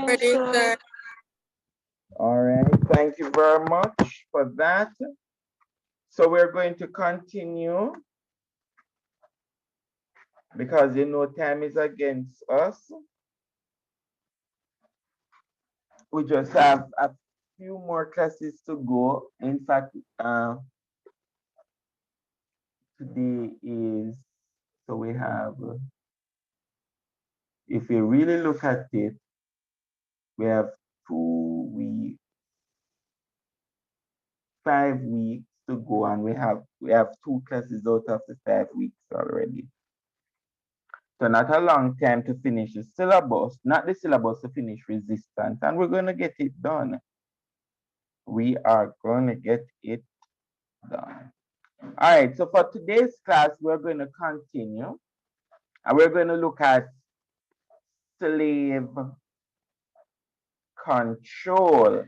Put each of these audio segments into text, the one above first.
Ready, sir. All right, thank you very much for that. So we're going to continue because you know time is against us. We just have a few more classes to go. In fact, today is, so we have, if you really look at it, we have 2 weeks, 5 weeks to go, and we have 2 classes out of the 5 weeks already. So not a long time to finish the syllabus, not the syllabus to finish resistance, and we're going to get it done. We are going to get it done. All right, so for today's class, we're going to continue, and we're going to look at slave control.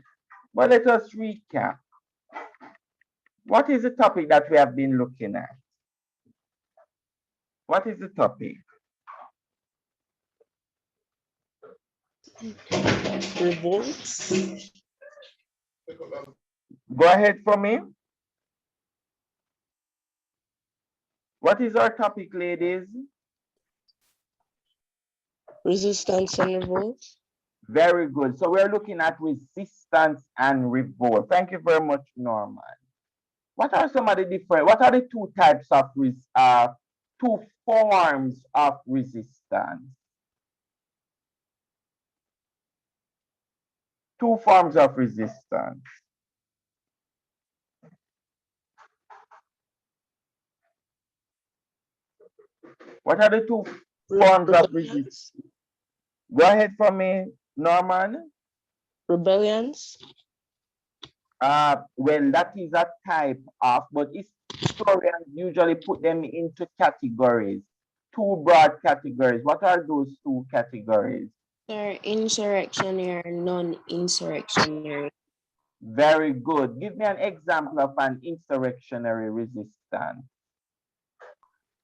But let us recap. What is the topic that we have been looking at? What is the topic? Revolts. Go ahead for me. What is our topic, ladies? Resistance and revolt. Very good. So we're looking at resistance and revolt. Thank you very much, Norman. What are some of the different, what are the two types of, two forms of resistance? Two forms of resistance. What are the two forms of resistance? Go ahead for me, Norman. Rebellions. Well, that is a type of, but historians usually put them into categories, two broad categories. What are those two categories? They're insurrectionary and non-insurrectionary. Very good. Give me an example of an insurrectionary resistance.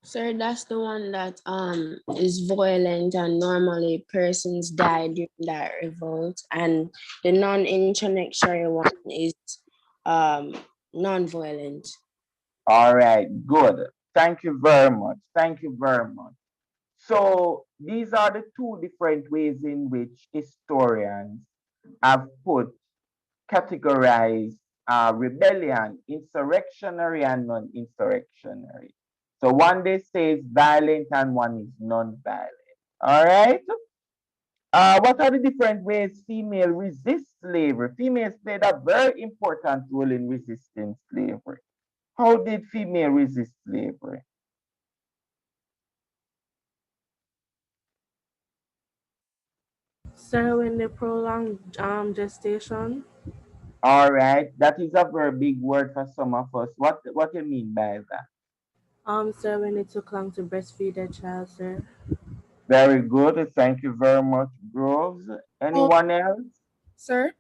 Sir, that's the one that is violent and normally persons die during that revolt, and the non-insurrectionary one is non-violent. All right, good. Thank you very much. Thank you very much. So these are the two different ways in which historians have categorized rebellion, insurrectionary and non-insurrectionary. So one they say is violent and one is non-violent. All right. What are the different ways female resist slavery? Females played a very important role in resisting slavery. How did female resist slavery? Sir, when they prolonged gestation. All right, that is a very big word for some of us. What do you mean by that? Sir, when it took long to breastfeed their child, sir. Very good. Thank you very much, Groves. Anyone else? Sir,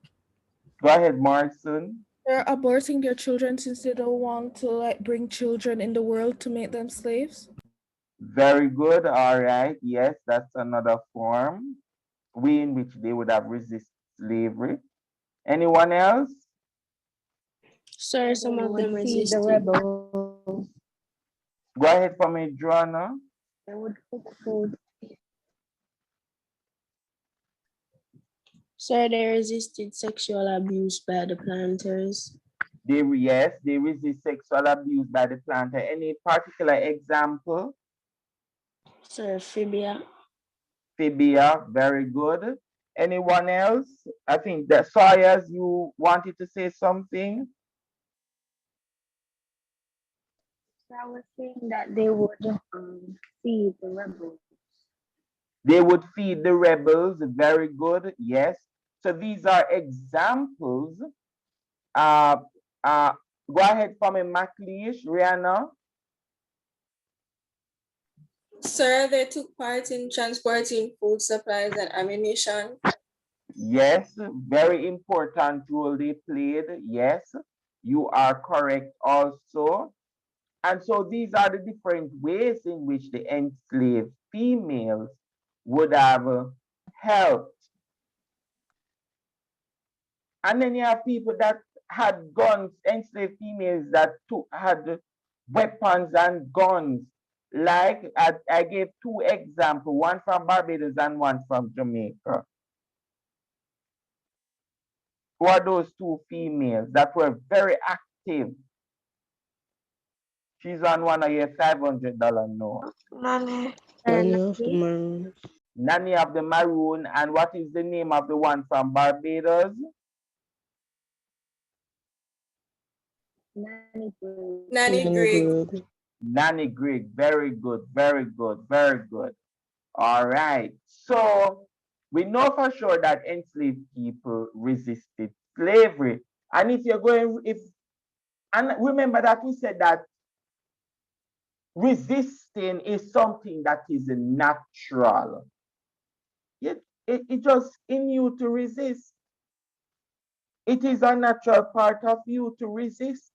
Go ahead, Marson. they're aborting their children since they don't want to bring children in the world to make them slaves. Very good. All right. Yes, that's another form way in which they would have resisted slavery. Anyone else? Sir, some of them feed the resisted. rebels. Go ahead for me, Joanna. They would cook food. Sir, they resisted sexual abuse by the planters. They resist sexual abuse by the planter. Any particular example? Sir, Phibia. Phibia, very good. Anyone else? I think that Sawyers, you wanted to say something. I was saying that they would feed the rebels. They would feed the rebels. Very good. Yes. So these are examples. Go ahead for me, MacLeish, Rihanna. Sir, they took part in transporting food supplies and ammunition. Yes, very important role they played. Yes, you are correct also. And so these are the different ways in which the enslaved females would have helped And then you have people that had guns, enslaved females that had weapons and guns. Like I gave two examples, one from Barbados and one from Jamaica. Who are those two females that were very active? She's on one of your $500 notes. Nanny And of the Maroon. Nanny of the Maroon. And what is the name of the one from Barbados? Nanny Blue. Nanny Nanny Grigg. Grigg. Nanny Grigg. Very good, very good, very good. All right. So we know for sure that enslaved people resisted slavery. And if you're going, and remember that we said that resisting is something that is natural. It just in you to resist. It is a natural part of you to resist.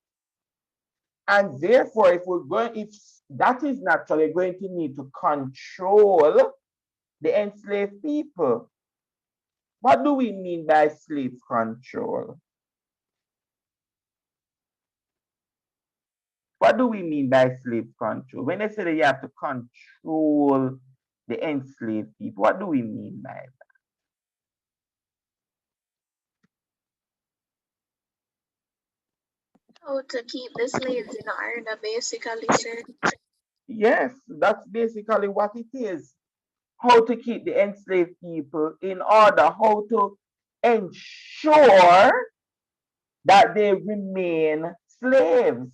And therefore, if that is natural, you're going to need to control the enslaved people. What do we mean by slave control? What do we mean by slave control? When they say that you have to control the enslaved people, what do we mean by that? How to keep the slaves in order, basically, sir. Yes, that's basically what it is. How to keep the enslaved people in order, how to ensure that they remain slaves.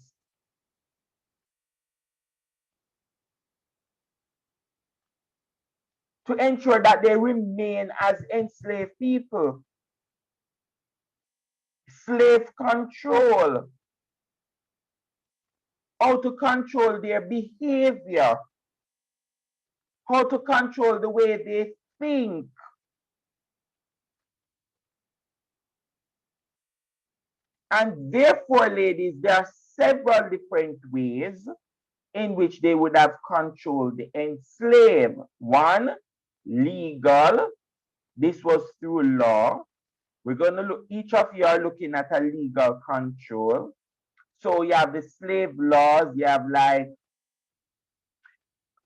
To ensure that they remain as enslaved people. Slave control. How to control their behavior. How to control the way they think. And therefore, ladies, there are several different ways in which they would have controlled the enslaved. One, legal. This was through law. We're going to look, each of you are looking at a legal control. So you have the slave laws, you have like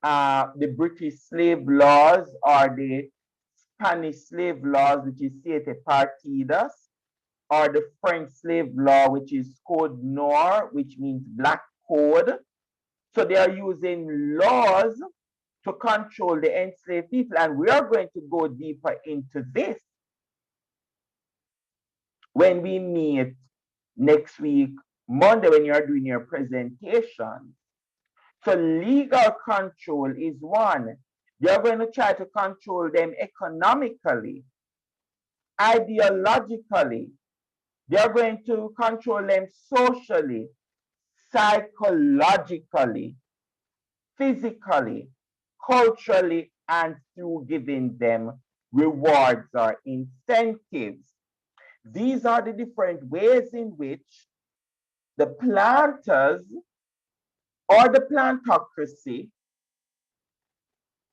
the British slave laws or the Spanish slave laws, which is Siete Partidas, or the French slave law, which is Code Noir, which means black code. So they are using laws to control the enslaved people. And we are going to go deeper into this when we meet next week, Monday, when you are doing your presentation. So legal control is one. You're going to try to control them economically, ideologically. They're going to control them socially, psychologically, physically, culturally, and through giving them rewards or incentives. These are the different ways in which the planters or the plantocracy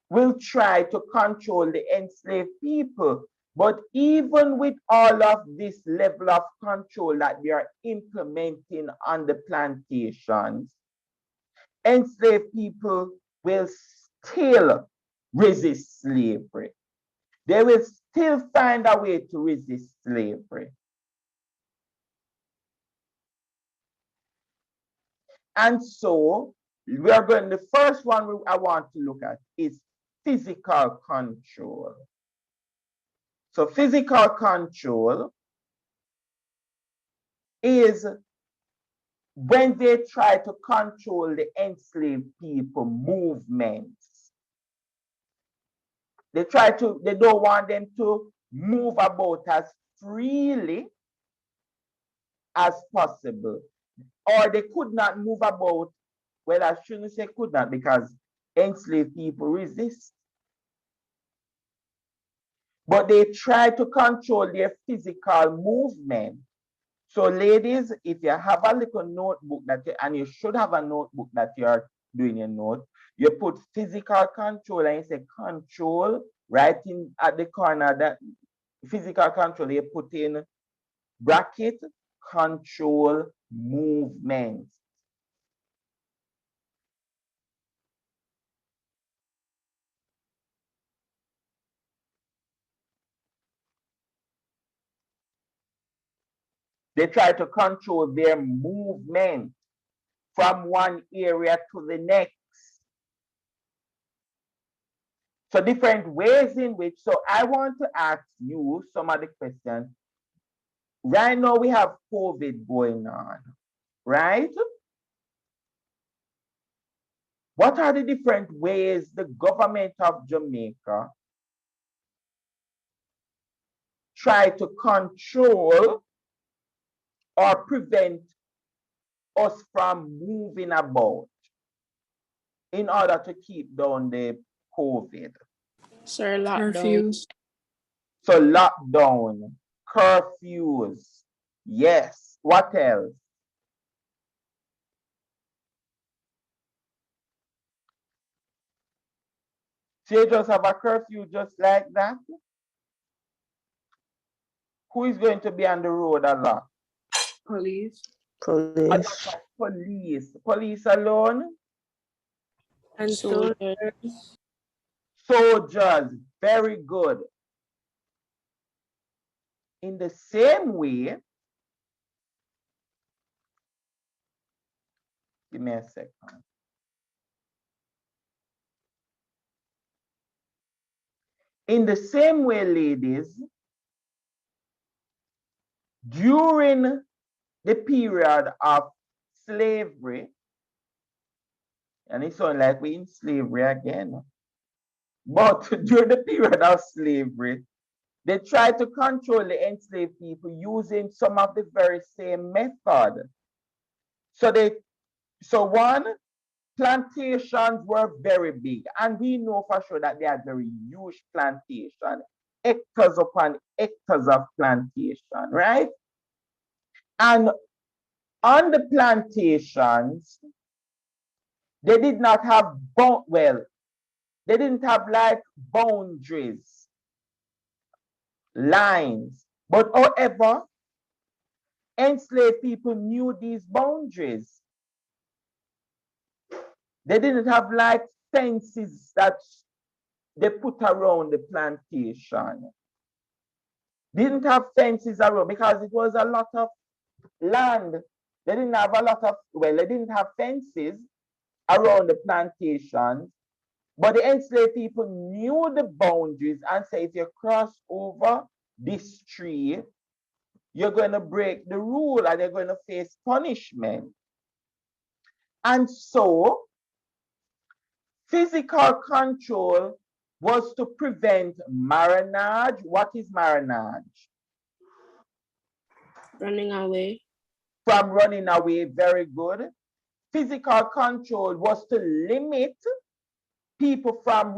will try to control the enslaved people. But even with all of this level of control that they are implementing on the plantations, enslaved people will still resist slavery. They will still find a way to resist slavery. And so we are going, the first one I want to look at is physical control. So physical control is when they try to control the enslaved people movements. They don't want them to move about as freely as possible. Or they could not move about, well, I shouldn't say could not, because enslaved people resist. But they try to control their physical movement. So ladies, if you have a little notebook and you should have a notebook that you're doing your note, you put physical control and you say control right in at the corner, that physical control, you put in bracket, control movement. They try to control their movement from one area to the next. So different ways in which, so I want to ask you some of the questions. Right now we have COVID going on, right? What are the different ways the government of Jamaica try to control or prevent us from moving about in order to keep down the COVID? Sir, lockdown. Curfews. So lockdown, curfews, yes. What else? So you just have a curfew just like that? Who is going to be on the road a lot? Police. A lot of police. Police alone? And Soldiers. soldiers. Soldiers, very good. In the same way, give me a second. In the same way, ladies, during the period of slavery, and it sounds like we're in slavery again, but during the period of slavery, they tried to control the enslaved people using some of the very same method. So one, plantations were very big, and we know for sure that they are very huge plantation, hectares upon hectares of plantation, right? And on the plantations, they did not have they didn't have like boundaries, lines. But however, enslaved people knew these boundaries. They didn't have like fences that they put around the plantation. Didn't have fences around because it was a lot of land. They didn't have a lot of, well, they didn't have fences around the plantations, but the enslaved people knew the boundaries and say, if you cross over this tree, you're going to break the rule and you're going to face punishment. And so, physical control was to prevent marronage. What is marronage? Running away. From running away, very good. Physical control was to limit people from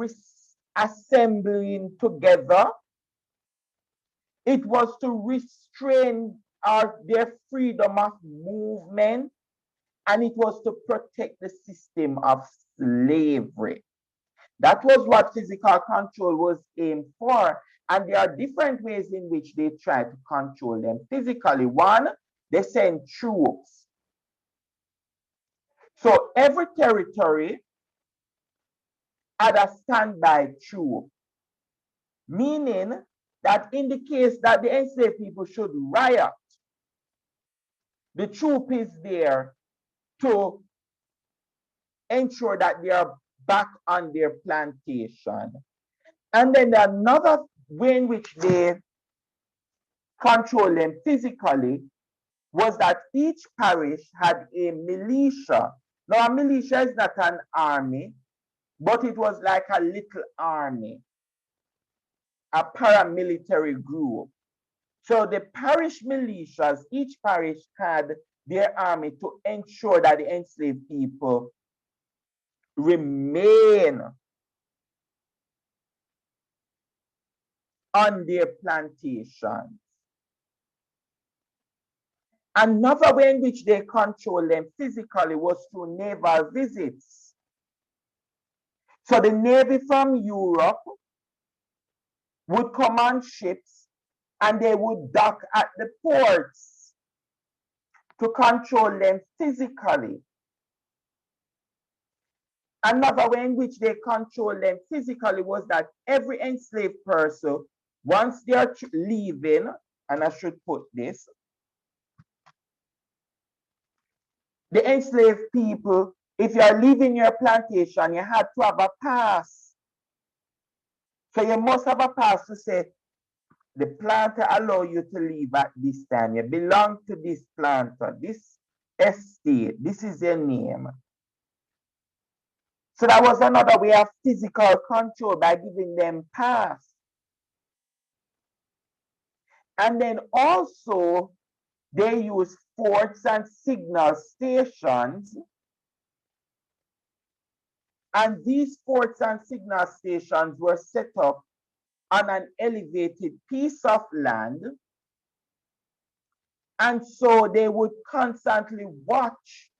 assembling together. It was to restrain their freedom of movement, and it was to protect the system of slavery. That was what physical control was aimed for. And there are different ways in which they try to control them physically. One, they send troops. So every territory had a standby troop, meaning that in the case that the enslaved people should riot, the troop is there to ensure that they are back on their plantation. And then another way in which they control them physically was that each parish had a militia. Now, a militia is not an army, but it was like a little army, a paramilitary group. So the parish militias, each parish had their army to ensure that the enslaved people remain on their plantations. Another way in which they control them physically was through naval visits. So the Navy from Europe would come on ships and they would dock at the ports to control them physically. Another way in which they control them physically was that every enslaved person, once they are leaving, and I should put this, the enslaved people, if you are leaving your plantation, you had to have a pass. So you must have a pass to say, the planter allow you to leave at this time. You belong to this planter, this estate. This is your name. So that was another way of physical control by giving them pass. And then also they use forts and signal stations. And these forts and signal stations were set up on an elevated piece of land. And so they would constantly watch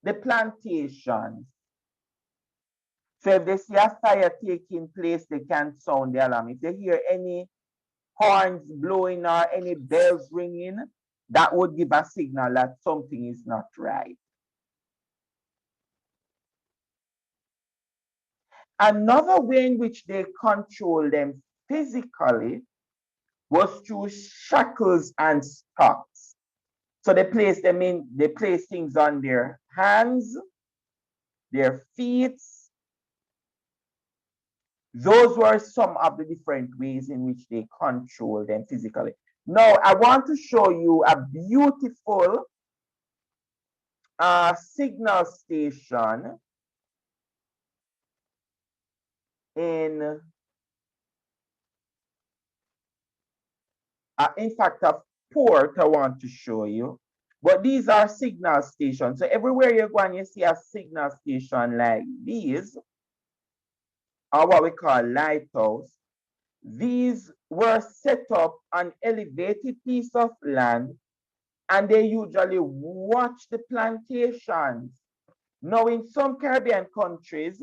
the plantations. So if they see a fire taking place, they can sound the alarm. If they hear any horns blowing or any bells ringing, that would give a signal that something is not right. Another way in which they control them physically was through shackles and stocks. So they place things on their hands, their feet. Those were some of the different ways in which they control them physically. Now, I want to show you a beautiful signal station in fact, a port I want to show you. But these are signal stations. So everywhere you go and you see a signal station like these, or what we call lighthouse, these were set up on elevated piece of land, and they usually watch the plantations. Now, in some Caribbean countries,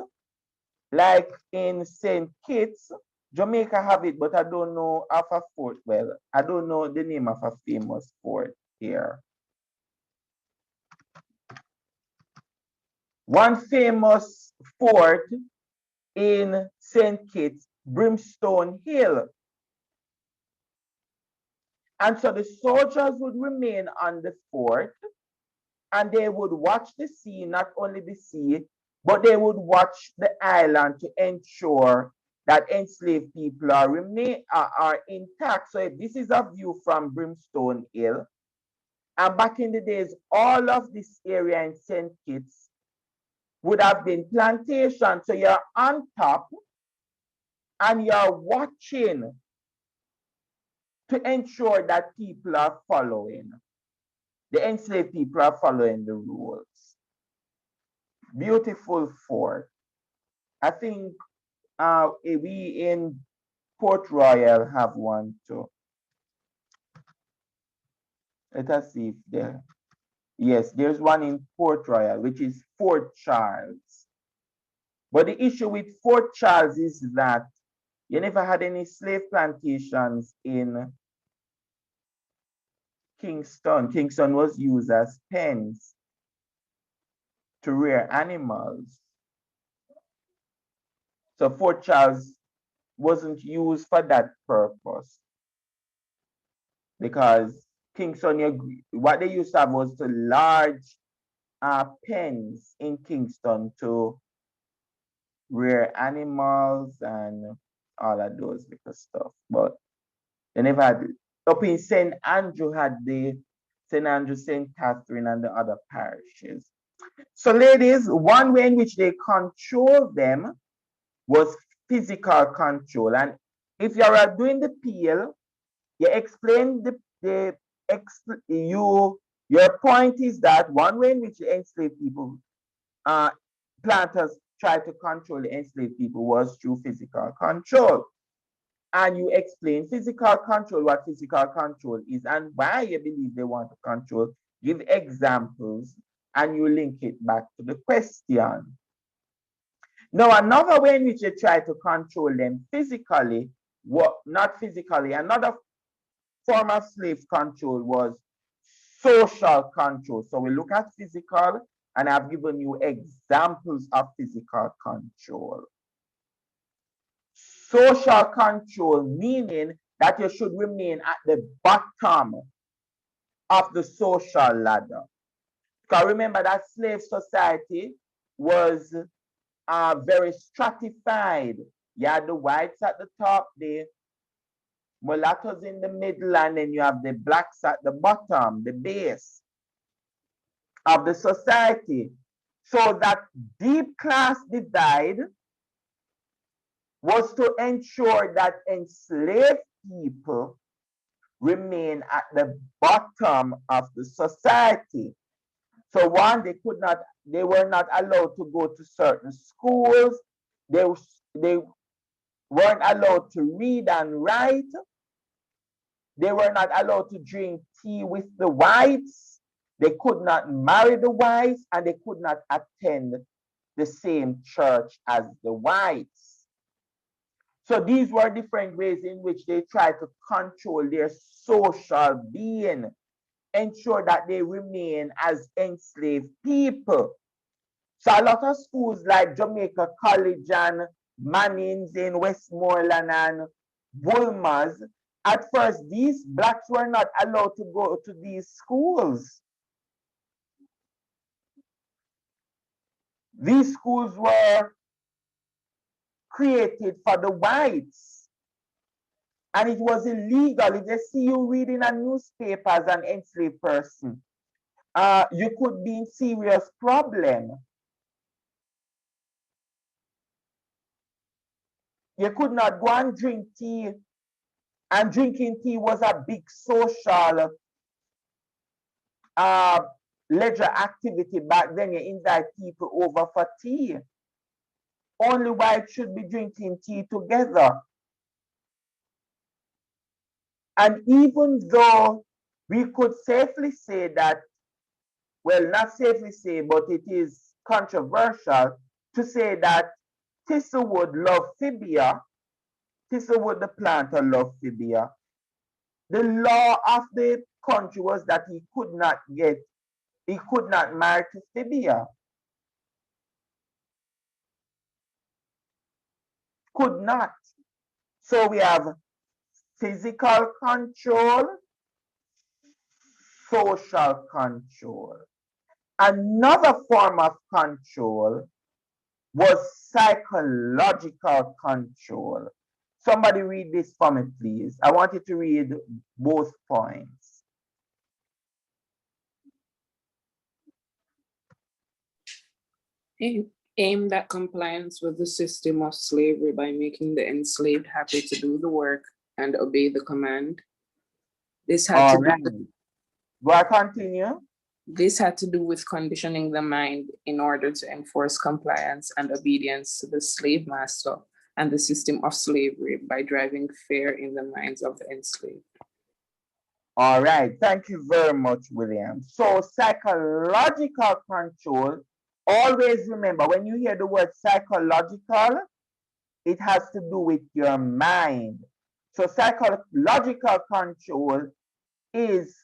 like in St. Kitts, Jamaica have it, but I don't know of a fort. Well, I don't know the name of a famous fort here. One famous fort in St. Kitts, Brimstone Hill. And so the soldiers would remain on the fort, and they would watch the sea, not only the sea, but they would watch the island to ensure that enslaved people are intact. So if this is a view from Brimstone Hill, and back in the days, all of this area in St. Kitts would have been plantation. So you're on top and you're watching to ensure that people are following. The enslaved people are following the rules. Beautiful fort. I think we in Port Royal have one too. Let us see if there. Yes, there's one in Port Royal, which is Fort Charles. But the issue with Fort Charles is that you never had any slave plantations in Kingston. Kingston was used as pens to rear animals. So Fort Charles wasn't used for that purpose, because Kingston, what they used to have was the large pens in Kingston to rear animals and all of those little stuff. But they never had, up in St. Andrew had the St. Andrew, St. Catherine, and the other parishes. So ladies, one way in which they control them was physical control. And if you are doing the PL, you explain your point is that one way in which the enslaved people, planters try to control the enslaved people was through physical control. And you explain physical control, what physical control is and why you believe they want to control. Give examples and you link it back to the question. Now, another way in which they try to control them physically, not physically, another form of slave control was social control. So we look at physical, and I've given you examples of physical control. Social control, meaning that you should remain at the bottom of the social ladder. Because remember that slave society was very stratified. You had the whites at the top, the mulattoes in the middle, and then you have the blacks at the bottom, the base of the society. So that deep class divide was to ensure that enslaved people remain at the bottom of the society. So one, they were not allowed to go to certain schools. They weren't allowed to read and write. They were not allowed to drink tea with the whites. They could not marry the whites, and they could not attend the same church as the whites. So these were different ways in which they tried to control their social being, ensure that they remain as enslaved people. So a lot of schools like Jamaica College and Mannings in Westmoreland and Bulmers, at first these blacks were not allowed to go to these schools. These schools were created for the whites, and it was illegal. If they see you reading a newspaper as an enslaved person, you could be in serious problem. You could not go and drink tea, and drinking tea was a big social leisure activity back then. You invite people over for tea. Only whites should be drinking tea together. And even though we could safely say that, well, not safely say, but it is controversial to say that Thistlewood loved Fibia, Thistlewood the planter loved Fibia. The law of the country was that he could not marry to Fibia. Could not. So we have physical control, social control. Another form of control was psychological control. Somebody read this for me, please. I want you to read both points. Aimed at compliance with the system of slavery by making the enslaved happy to do the work and obey the command. This had to do with conditioning the mind in order to enforce compliance and obedience to the slave master and the system of slavery by driving fear in the minds of the enslaved. All right, thank you very much, William. So psychological control, always remember, when you hear the word psychological, it has to do with your mind. So psychological control is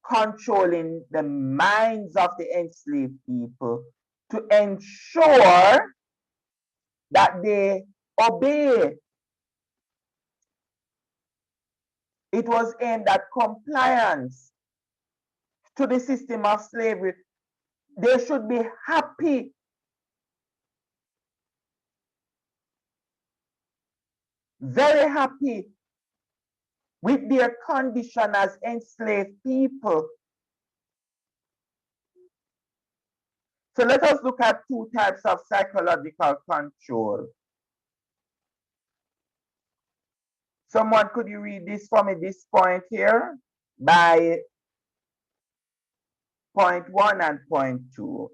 controlling the minds of the enslaved people to ensure that they obey. It was aimed at compliance to the system of slavery. They should be happy. Very happy with their condition as enslaved people. So let us look at two types of psychological control. Someone, could you read this for me, this point here, by point 1 and point 2?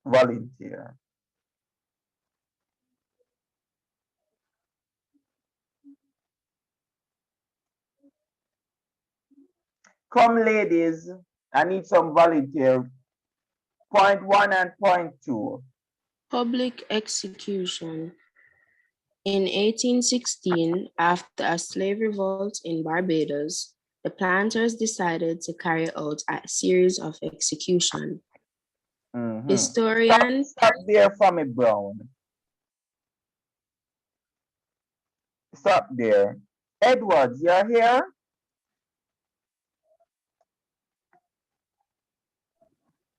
Volunteer. Come, ladies, I need some volunteer. Point 1 and point 2. Public execution. In 1816, after a slave revolt in Barbados, the planters decided to carry out a series of execution. Historian Stop there for me, Brown. Stop there. Edwards, you're here?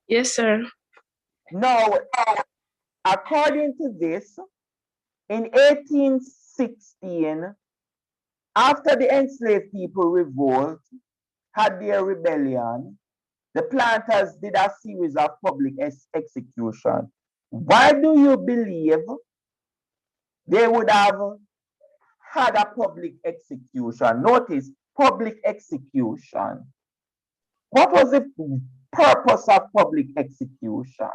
Yes, sir. Now, according to this, in 1816, after the enslaved people revolt, had their rebellion, the planters did a series of public execution. Why do you believe they would have had a public execution? Notice, public execution. What was the purpose of public execution?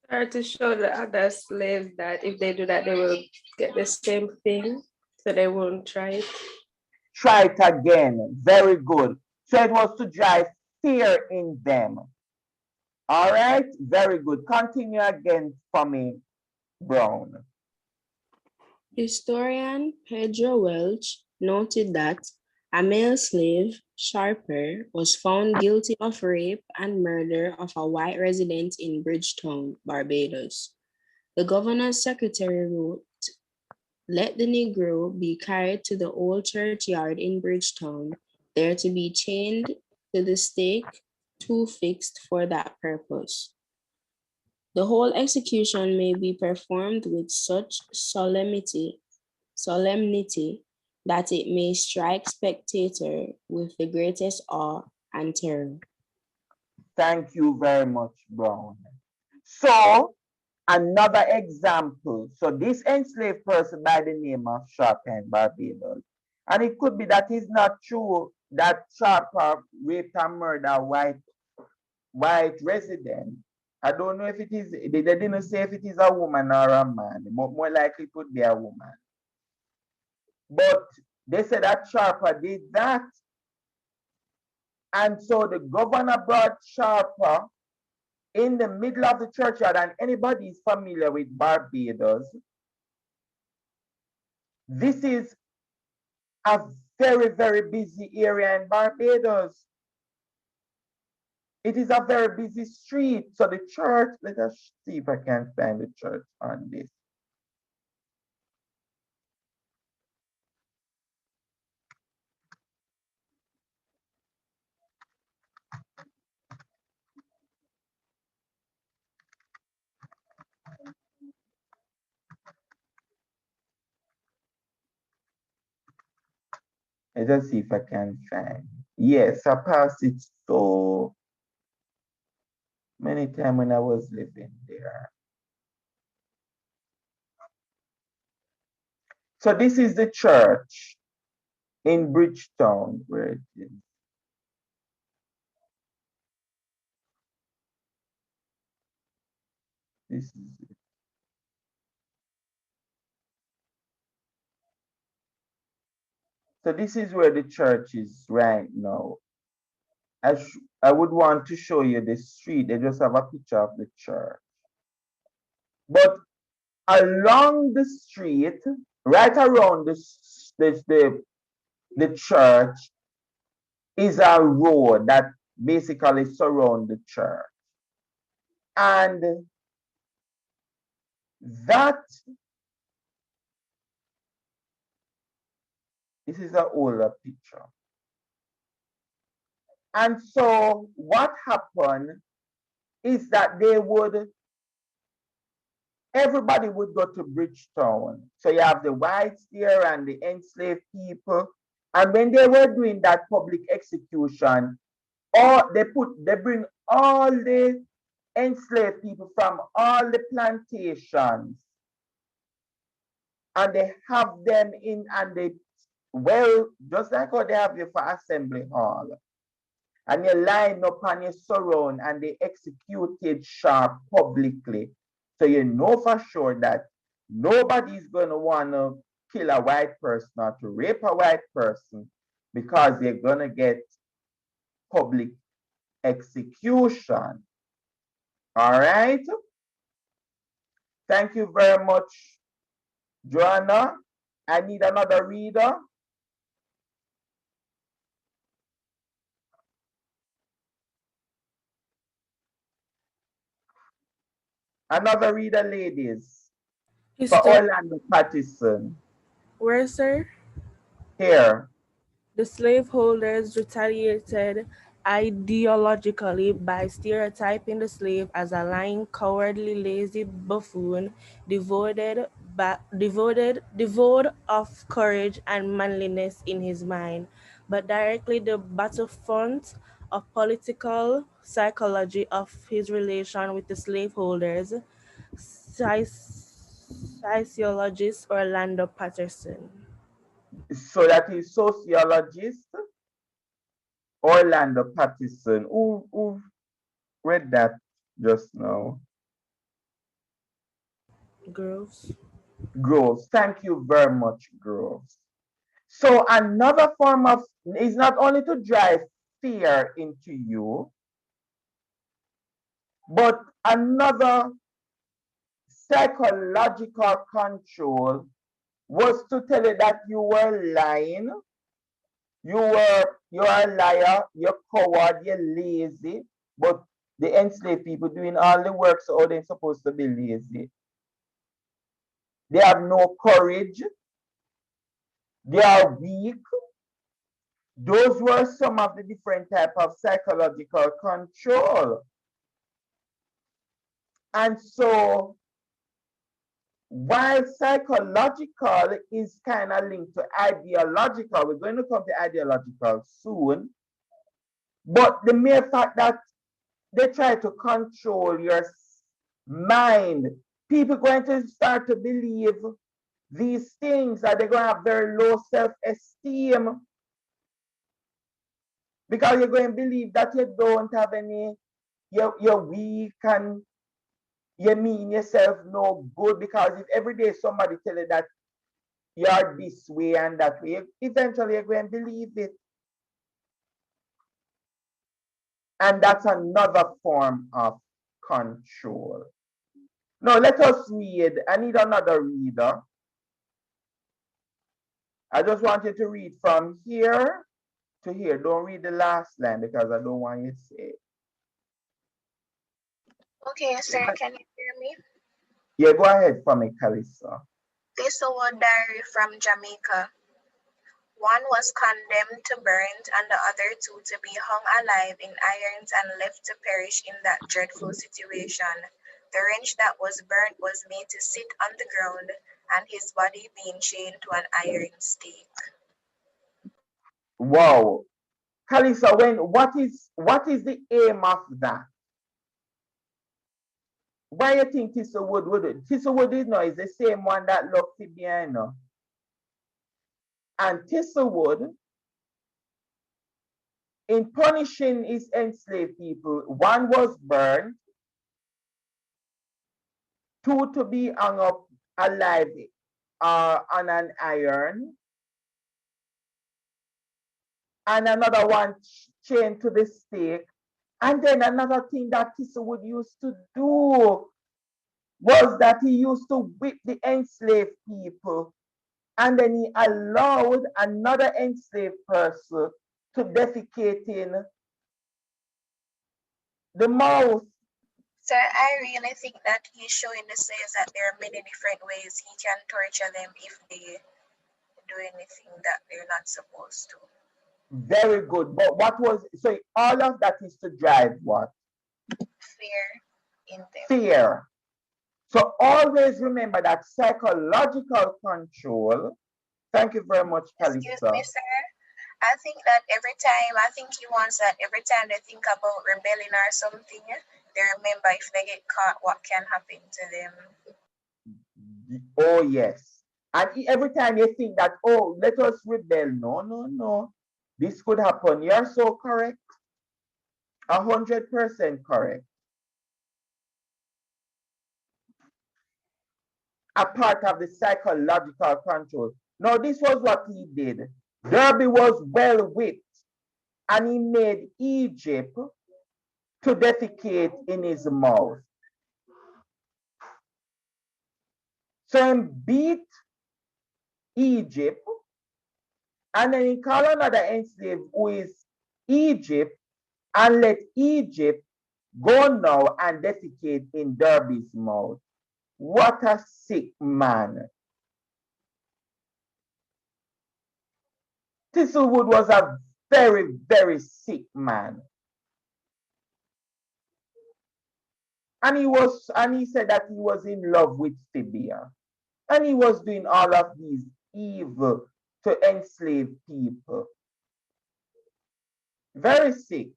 Or to show the other slaves that if they do that, they will get the same thing, so they won't try it. Try it again. Very good. So it was to drive fear in them. All right, very good. Continue again for me, Brown. Historian Pedro Welch noted that a male slave, Sharper, was found guilty of rape and murder of a white resident in Bridgetown, Barbados. The governor's secretary wrote, "Let the Negro be carried to the old churchyard in Bridgetown, there to be chained to the stake too fixed for that purpose. The whole execution may be performed with such solemnity that it may strike spectator with the greatest awe and terror." Thank you very much, Brown. So, another example. So, this enslaved person by the name of Sharper in Barbados. And it could be that it's not true that Sharper raped and murdered a white resident. I don't know if it is, they didn't say if it is a woman or a man, but more likely it would be a woman. But they said that Sharper did that. And so the governor brought Sharper in the middle of the churchyard, and anybody is familiar with Barbados, this is a very, very busy area in Barbados. It is a very busy street. So the church, let us see if I can find the church on this. Let us see if I can find. Yes, I passed it so many times when I was living there. So this is the church in Bridgetown, where it is. This is it. So this is where the church is right now. I would want to show you the street. They just have a picture of the church. But along the street, right around the church, is a road that basically surrounds the church. And that, this is an older picture. And so what happened is that everybody would go to Bridgetown. So you have the whites there and the enslaved people. And when they were doing that public execution, they bring all the enslaved people from all the plantations, and they have them in, and they, well, just like how they have you for assembly hall. And you line up and you surround, and they executed Sharp publicly. So you know for sure that nobody's going to want to kill a white person or to rape a white person, because they're going to get public execution. All right. Thank you very much, Joanna. I need another reader. Another reader, ladies, for History. Orlando Patterson. Where, sir? Here. The slaveholders retaliated ideologically by stereotyping the slave as a lying, cowardly, lazy buffoon, devoid of courage and manliness in his mind, but directly the battlefront of political psychology of his relation with the slaveholders, sociologist Orlando Patterson. So that is sociologist Orlando Patterson. Who read that just now? Groves. Groves. Thank you very much, Groves. So another form of is not only to drive fear into you, but another psychological control was to tell you that you were lying, you're a liar, you're coward, you're lazy, but the enslaved people doing all the work, so how they supposed to be lazy? They have no courage, they are weak. Those were some of the different type of psychological control. And so while psychological is kind of linked to ideological, we're going to come to ideological soon, but the mere fact that they try to control your mind, people going to start to believe these things, that they're going to have very low self-esteem because you're going to believe that you don't have any, you're weak and you mean yourself no good, because if every day somebody tell you that you're this way and that way, eventually you're going to believe it. And that's another form of control. Now let us read. I need another reader. I just want you to read from here to here. Don't read the last line because I don't want you to say. Okay, sir, can you hear me? Yeah, go ahead for me, Calissa. This is a diary from Jamaica. One was condemned to burnt, and the other two to be hung alive in irons and left to perish in that dreadful situation. The wretch that was burnt was made to sit on the ground, and his body being chained to an iron stake. Wow. Calissa, what is the aim of that? Why you think Tisselwood would it? Tisselwood is the same one that looked behind her. And Tisselwood, in punishing his enslaved people, one was burned, two to be hung up alive on an iron, and another one chained to the stake. And then another thing that Tisselwood used to do was that he used to whip the enslaved people, and then he allowed another enslaved person to defecate in the mouth. Sir, I really think that he's showing the slaves that there are many different ways he can torture them if they do anything that they're not supposed to. Very good. But what was, so all of that is to drive what? Fear in them. Fear. So always remember that psychological control. Thank you very much, Calissa. Excuse me, sir. I think that I think he wants that every time they think about rebelling or something, they remember if they get caught, what can happen to them. Oh, yes. And every time you think that, oh, let us rebel. No, no, no. This could happen. You're so correct. 100% correct. A part of the psychological control. Now, this was what he did. Derby was well whipped, and he made Egypt to defecate in his mouth. So he beat Egypt, and then he called another enslaved who is Egypt, and let Egypt Go now and defecate in Derby's mouth. What a sick man. Thistlewood was a very, very sick man. And he said that he was in love with Phibia. And he was doing all of these evil to enslave people. Very sick.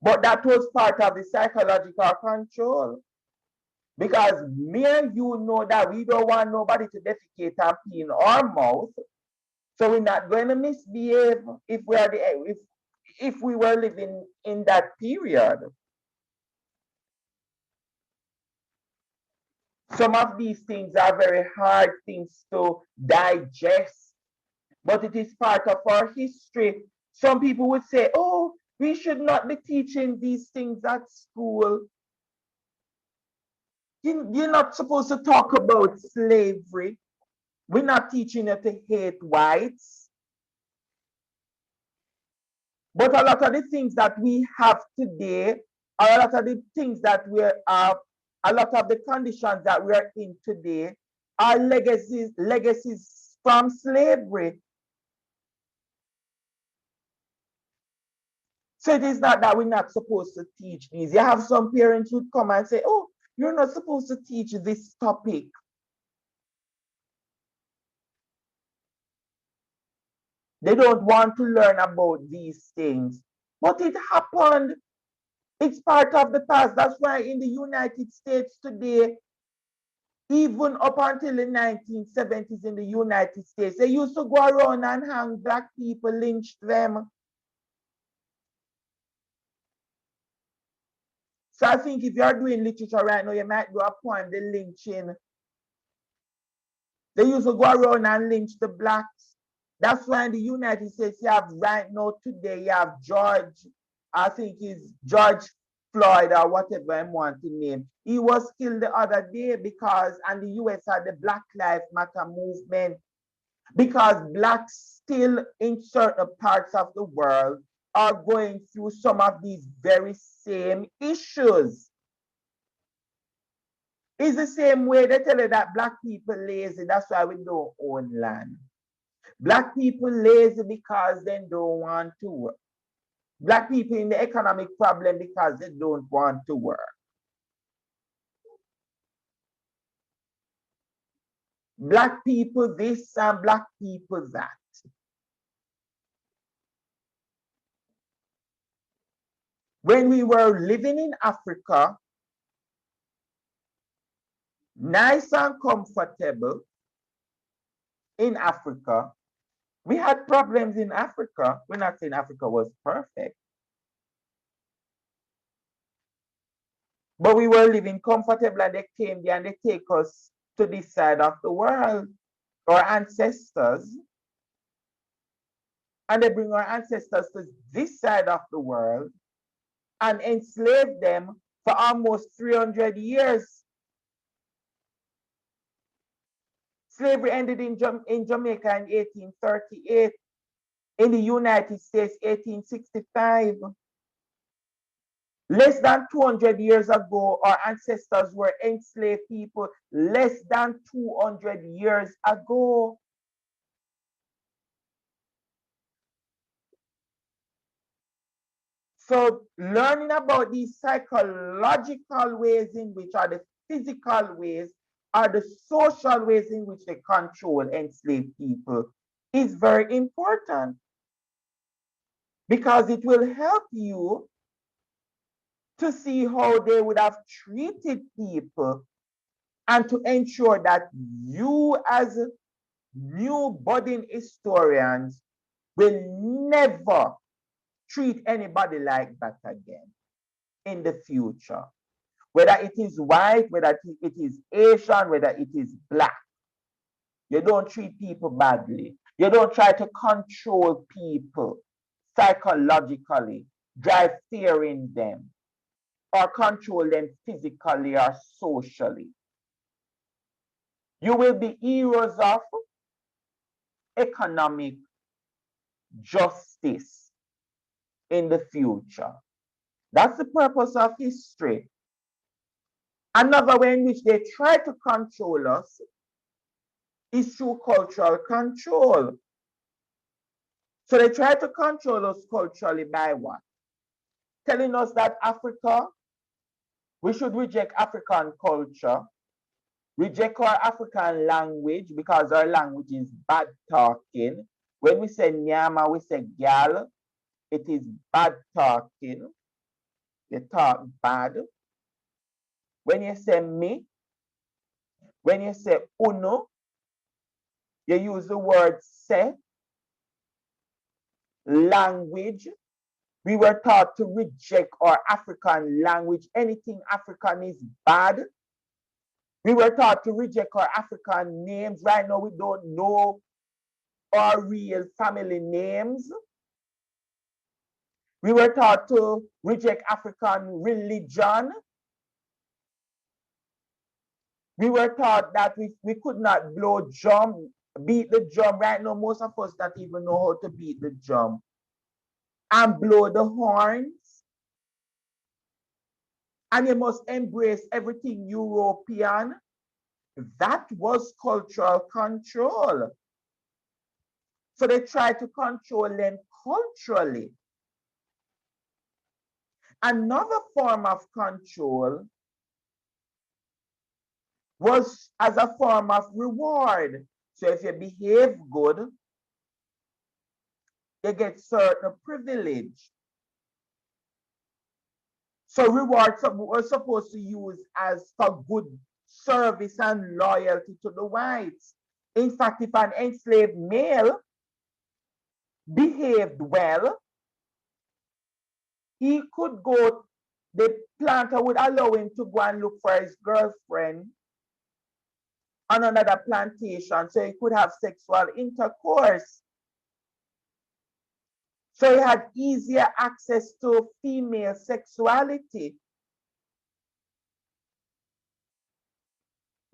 But that was part of the psychological control. Because me and you know that we don't want nobody to defecate and pee in our mouth. So we're not going to misbehave if we were living in that period. Some of these things are very hard things to digest, but it is part of our history. Some people would say, oh, we should not be teaching these things at school. You're not supposed to talk about slavery. We're not teaching you to hate whites. But a lot of the things that we have today, or a lot of the things that we are, a lot of the conditions that we are in today are legacies from slavery. So it is not that we're not supposed to teach these. You have some parents who come and say, oh, you're not supposed to teach this topic. They don't want to learn about these things. But it happened. It's part of the past. That's why in the United States today, even up until the 1970s in the United States, they used to go around and hang black people, lynch them. So I think if you're doing literature right now, you might do a poem, the lynching. They used to go around and lynch the blacks. That's why in the United States, you have right now today, you have George, I think it's George Floyd or whatever I want to name. He was killed the other day because, and the US had the Black Lives Matter movement, because blacks still in certain parts of the world are going through some of these very same issues. It's the same way they tell you that black people lazy, that's why we don't own land. Black people lazy because they don't want to work. Black people in the economic problem because they don't want to work. Black people this and black people that. When we were living in Africa, nice and comfortable in Africa, we had problems in Africa. We're not saying Africa was perfect. But we were living comfortable and they came there and they take us to this side of the world, our ancestors. And they bring our ancestors to this side of the world and enslave them for almost 300 years. Slavery ended in Jamaica in 1838, in the United States, 1865. Less than 200 years ago, our ancestors were enslaved people, less than 200 years ago. So learning about these psychological ways in which are the physical ways, are the social ways in which they control enslaved people is very important, because it will help you to see how they would have treated people and to ensure that you as new budding historians will never treat anybody like that again in the future. Whether it is white, whether it is Asian, whether it is black. You don't treat people badly. You don't try to control people psychologically, drive fear in them, or control them physically or socially. You will be heroes of economic justice in the future. That's the purpose of history. Another way in which they try to control us is through cultural control. So they try to control us culturally by what? Telling us that Africa, we should reject African culture, reject our African language because our language is bad talking. When we say nyama, we say gal, it is bad talking. They talk bad. When you say me, when you say uno, you use the word se, language. We were taught to reject our African language. Anything African is bad. We were taught to reject our African names. Right now, we don't know our real family names. We were taught to reject African religion. We were taught that we could not blow drum, beat the drum. Right now, most of us don't even know how to beat the drum and blow the horns. And you must embrace everything European. That was cultural control. So they tried to control them culturally. Another form of control was as a form of reward. So if you behave good, you get certain privilege. So rewards were supposed to use as for good service and loyalty to the whites. In fact, if an enslaved male behaved well, he could go, the planter would allow him to go and look for his girlfriend on another plantation so he could have sexual intercourse. So he had easier access to female sexuality.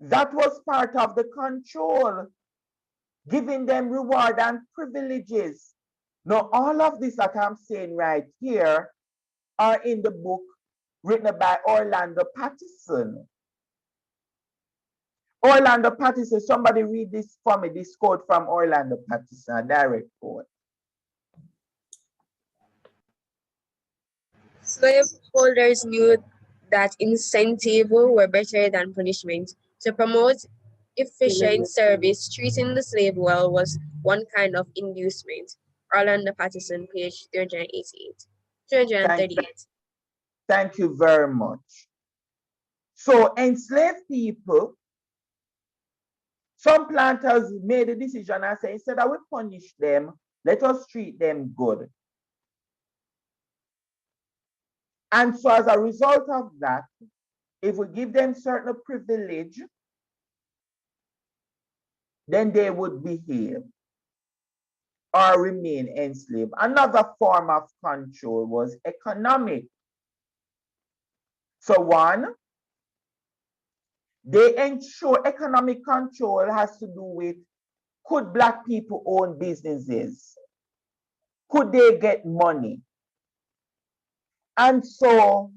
That was part of the control, giving them reward and privileges. Now, all of this that I'm saying right here are in the book written by Orlando Patterson. Orlando Patterson, somebody read this for me, this quote from Orlando Patterson, a direct quote. Slaveholders knew that incentives were better than punishment. To promote efficient service, treating the slave well was one kind of inducement. Orlando Patterson, page 388. 338. Thank you very much. So enslaved people, some planters made a decision and said, instead of we punish them, let us treat them good. And so as a result of that, if we give them certain privilege, then they would behave or remain enslaved. Another form of control was economic. So one, they ensure economic control has to do with, could Black people own businesses? Could they get money? And so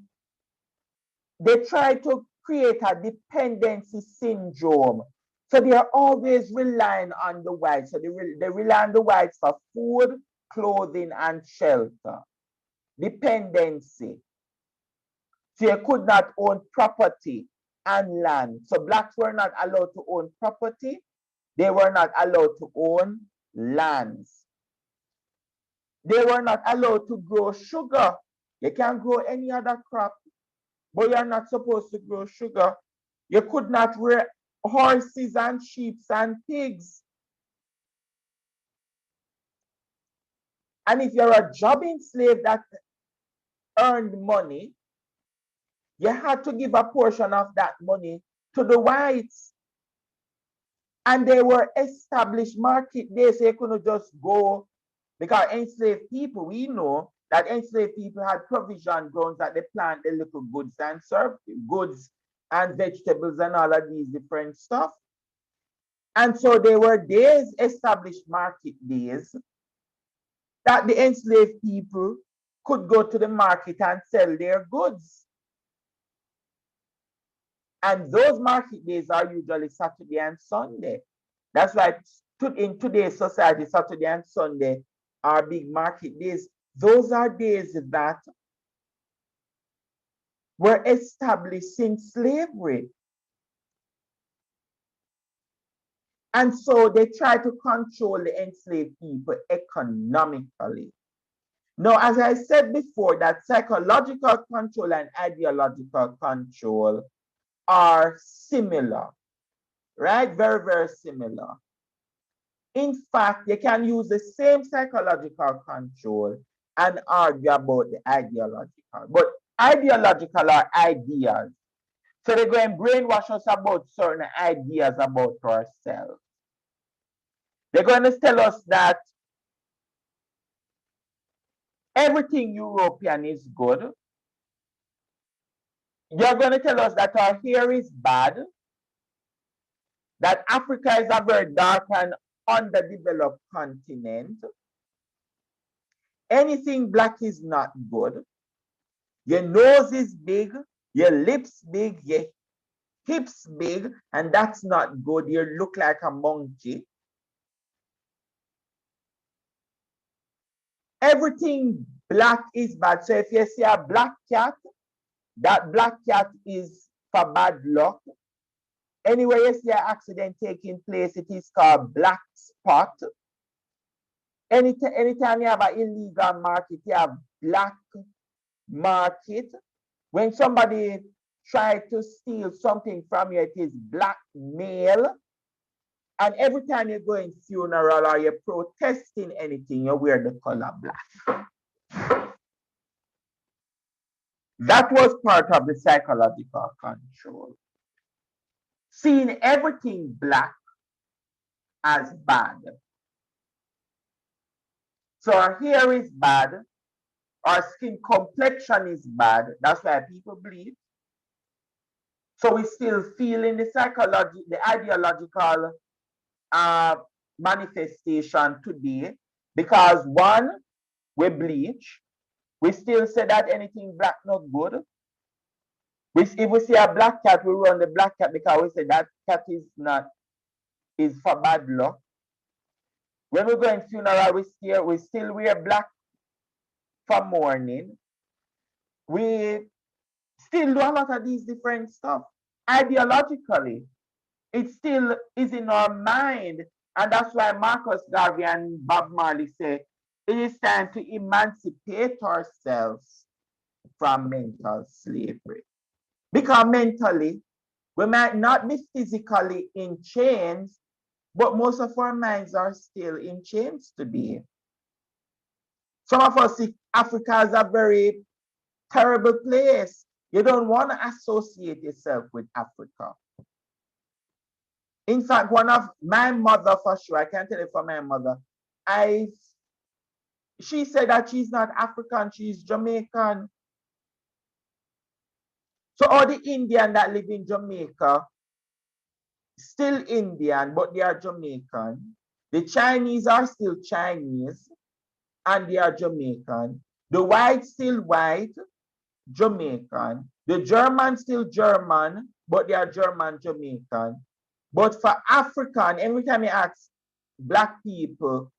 they try to create a dependency syndrome. So they are always relying on the whites. So they rely on the whites for food, clothing, and shelter. Dependency. So you could not own property and land. So Blacks were not allowed to own property. They were not allowed to own lands. They were not allowed to grow sugar. You can't grow any other crop, but you're not supposed to grow sugar. You could not rear horses and sheep and pigs. And if you're a jobbing slave that earned money, you had to give a portion of that money to the whites. And they were established market days, so you couldn't just go, because enslaved people, we know that enslaved people had provision grounds that they plant the little goods and serve goods and vegetables and all of these different stuff. And so there were days, established market days, that the enslaved people could go to the market and sell their goods. And those market days are usually Saturday and Sunday. That's why in today's society, Saturday and Sunday are big market days. Those are days that were established since slavery. And so they try to control the enslaved people economically. Now, as I said before, that psychological control and ideological control are similar, right? Very, very similar. In fact, you can use the same psychological control and argue about the ideological. But ideological are ideas. So they go and brainwash us about certain ideas about ourselves. They're going to tell us that everything European is good. You're going to tell us that our hair is bad, that Africa is a very dark and underdeveloped continent. Anything black is not good. Your nose is big, your lips big, your hips big, and that's not good. You look like a monkey. Everything black is bad. So if you see a black cat, that black cat is for bad luck. Anywhere you see an accident taking place, it is called black spot. Anytime you have an illegal market, you have black market. When somebody tries to steal something from you, it is blackmail. And every time you go in funeral or you're protesting anything, you wear the color black. That was part of the psychological control. Seeing everything black as bad. So our hair is bad, our skin complexion is bad. That's why people bleed. So we still feeling the psychology, the ideological manifestation today, because one, we bleach. We still say that anything black not good. If we see a black cat, we run the black cat because we say that cat is for bad luck. When we go in funeral, we still wear black for mourning. We still do a lot of these different stuff. Ideologically, it still is in our mind. And that's why Marcus Garvey and Bob Marley say it is time to emancipate ourselves from mental slavery. Because mentally, we might not be physically in chains, but most of our minds are still in chains today. Some of us see Africa as a very terrible place. You don't want to associate yourself with Africa. In fact, one of my mother, for sure, I can tell you for my mother, she said that she's not African, she's Jamaican. So all the Indians that live in Jamaica, still Indian, but they are Jamaican. The Chinese are still Chinese, and they are Jamaican. The white still white, Jamaican. The German still German, but they are German Jamaican. But for African, every time you ask black people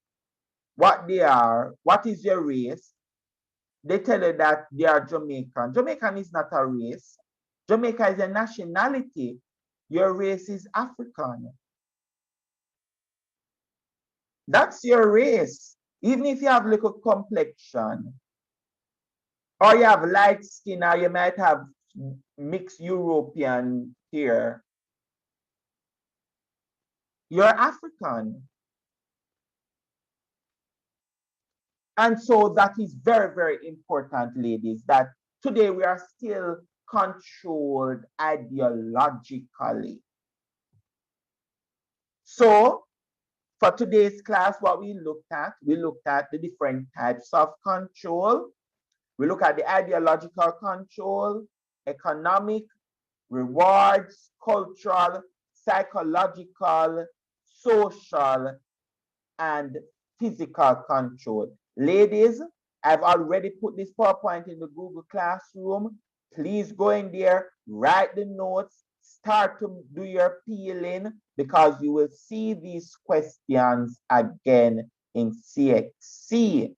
what they are, what is your race, they tell you that they are Jamaican. Jamaican is not a race. Jamaica is a nationality. Your race is African. That's your race. Even if you have little complexion, or you have light skin, or you might have mixed European hair, you're African. And so that is very, very important, ladies, that today we are still controlled ideologically. So for today's class, what we looked at the different types of control. We look at the ideological control, economic, rewards, cultural, psychological, social, and physical control. Ladies, I've already put this PowerPoint in the Google Classroom. Please go in there, write the notes, start to do your peeling because you will see these questions again in CXC.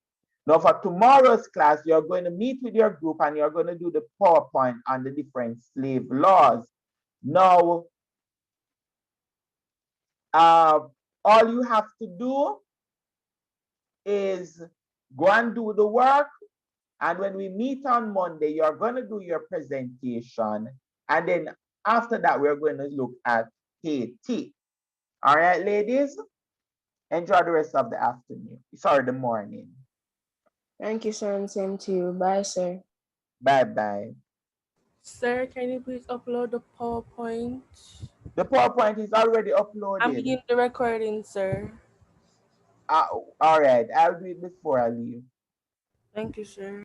Now for tomorrow's class, you're going to meet with your group and you're going to do the PowerPoint on the different slave laws. Now, all you have to do is go and do the work. And when we meet on Monday, you're going to do your presentation. And then after that, we're going to look at Haiti. All right, ladies? Enjoy the rest of the afternoon. Sorry, the morning. Thank you, sir, and same to you. Bye, sir. Bye-bye. Sir, can you please upload the PowerPoint? The PowerPoint is already I uploaded. mean the recording, sir. All right, I'll do it before I leave. Thank you, sir.